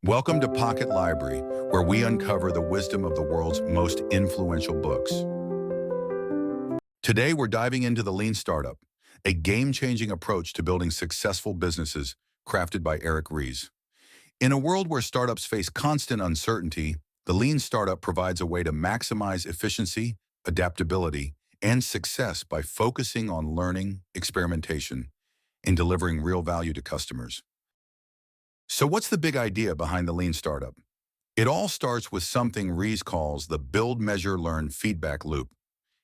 Welcome to Pocket Library, where we uncover the wisdom of the world's most influential books. Today, we're diving into the Lean Startup, a game-changing approach to building successful businesses crafted by Eric Ries. In a world where startups face constant uncertainty, the Lean Startup provides a way to maximize efficiency, adaptability, and success by focusing on learning, experimentation, and delivering real value to customers. So what's the big idea behind the Lean Startup? It all starts with something Ries calls the build, measure, learn feedback loop.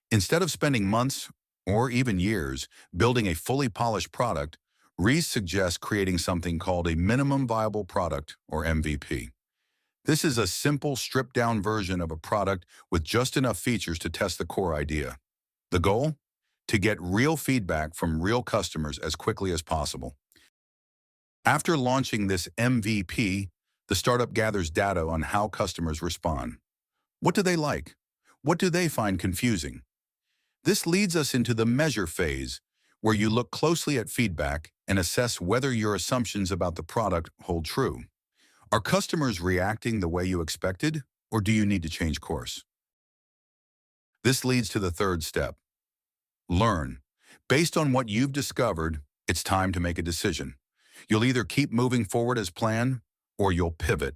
Instead of spending months or even years building a fully polished product, Ries suggests creating something called a minimum viable product, or MVP. This is a simple, stripped-down version of a product with just enough features to test the core idea. The goal? To get real feedback from real customers as quickly as possible. After launching this MVP, the startup gathers data on how customers respond. What do they like? What do they find confusing? This leads us into the measure phase, where you look closely at feedback and assess whether your assumptions about the product hold true. Are customers reacting the way you expected, or do you need to change course? This leads to the third step. Learn. Based on what you've discovered, it's time to make a decision. You'll either keep moving forward as planned, or you'll pivot,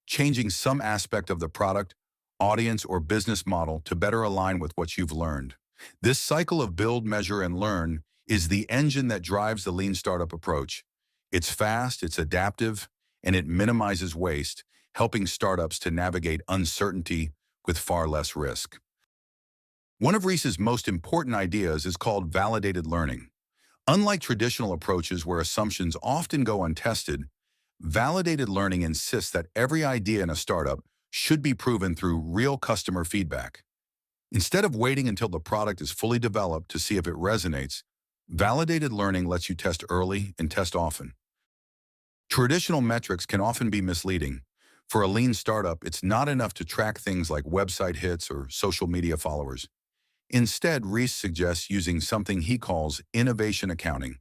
changing some aspect of the product, audience, or business model to better align with what you've learned. This cycle of build, measure, and learn is the engine that drives the Lean Startup approach. It's fast, it's adaptive, and it minimizes waste, helping startups to navigate uncertainty with far less risk. One of Ries's most important ideas is called validated learning. Unlike traditional approaches where assumptions often go untested, validated learning insists that every idea in a startup should be proven through real customer feedback. Instead of waiting until the product is fully developed to see if it resonates, validated learning lets you test early and test often. Traditional metrics can often be misleading. For a lean startup, it's not enough to track things like website hits or social media followers. Instead, Ries suggests using something he calls innovation accounting,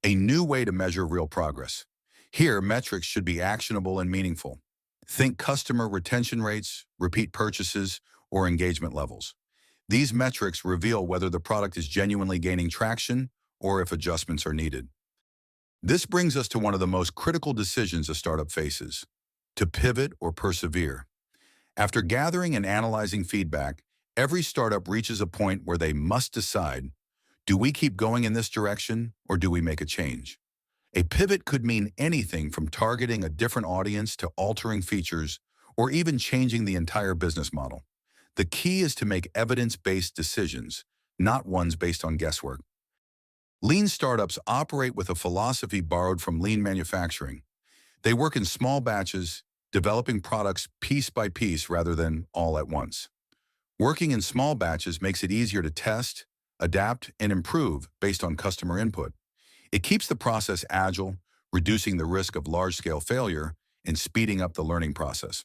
a new way to measure real progress. Here, metrics should be actionable and meaningful. Think customer retention rates, repeat purchases, or engagement levels. These metrics reveal whether the product is genuinely gaining traction or if adjustments are needed. This brings us to one of the most critical decisions a startup faces: to pivot or persevere. After gathering and analyzing feedback, every startup reaches a point where they must decide, do we keep going in this direction or do we make a change? A pivot could mean anything from targeting a different audience to altering features or even changing the entire business model. The key is to make evidence-based decisions, not ones based on guesswork. Lean startups operate with a philosophy borrowed from lean manufacturing. They work in small batches, developing products piece by piece rather than all at once. Working in small batches makes it easier to test, adapt, and improve based on customer input. It keeps the process agile, reducing the risk of large-scale failure and speeding up the learning process.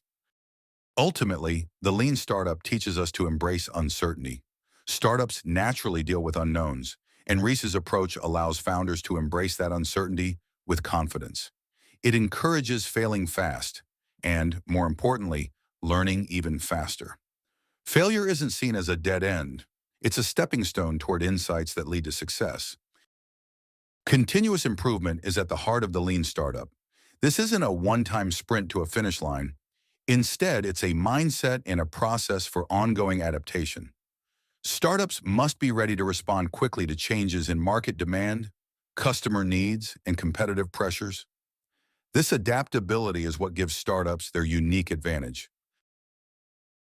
Ultimately, the lean startup teaches us to embrace uncertainty. Startups naturally deal with unknowns, and Ries's approach allows founders to embrace that uncertainty with confidence. It encourages failing fast and, more importantly, learning even faster. Failure isn't seen as a dead end. It's a stepping stone toward insights that lead to success. Continuous improvement is at the heart of the lean startup. This isn't a one-time sprint to a finish line. Instead, it's a mindset and a process for ongoing adaptation. Startups must be ready to respond quickly to changes in market demand, customer needs, and competitive pressures. This adaptability is what gives startups their unique advantage.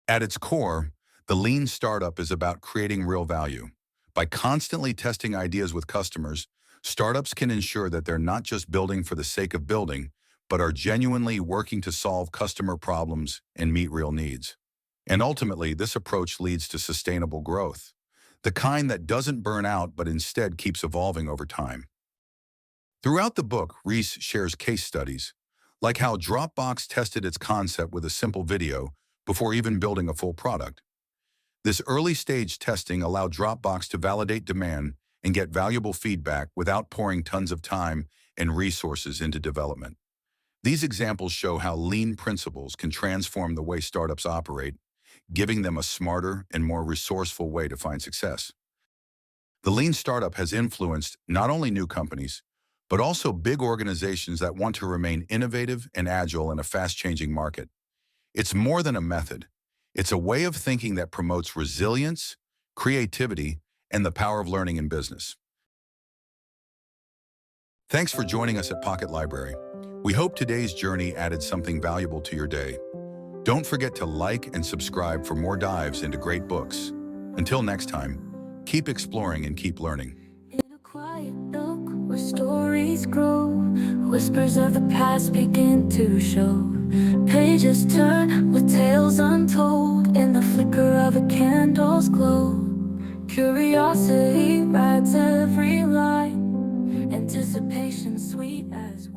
At its core, the lean startup is about creating real value. By constantly testing ideas with customers, startups can ensure that they're not just building for the sake of building, but are genuinely working to solve customer problems and meet real needs. And ultimately, this approach leads to sustainable growth, the kind that doesn't burn out but instead keeps evolving over time. Throughout the book, Ries shares case studies, like how Dropbox tested its concept with a simple video before even building a full product. This early-stage testing allowed Dropbox to validate demand and get valuable feedback without pouring tons of time and resources into development. These examples show how lean principles can transform the way startups operate, giving them a smarter and more resourceful way to find success. The lean startup has influenced not only new companies, but also big organizations that want to remain innovative and agile in a fast-changing market. It's more than a method. It's a way of thinking that promotes resilience, creativity, and the power of learning in business. Thanks for joining us at Pocket Library. We hope today's journey added something valuable to your day. Don't forget to like and subscribe for more dives into great books. Until next time, keep exploring and keep learning. In a quiet nook where stories grow, whispers of the past begin to show. Pages turn with tales untold in the flicker of a candle's glow. Curiosity writes every line, anticipation sweet as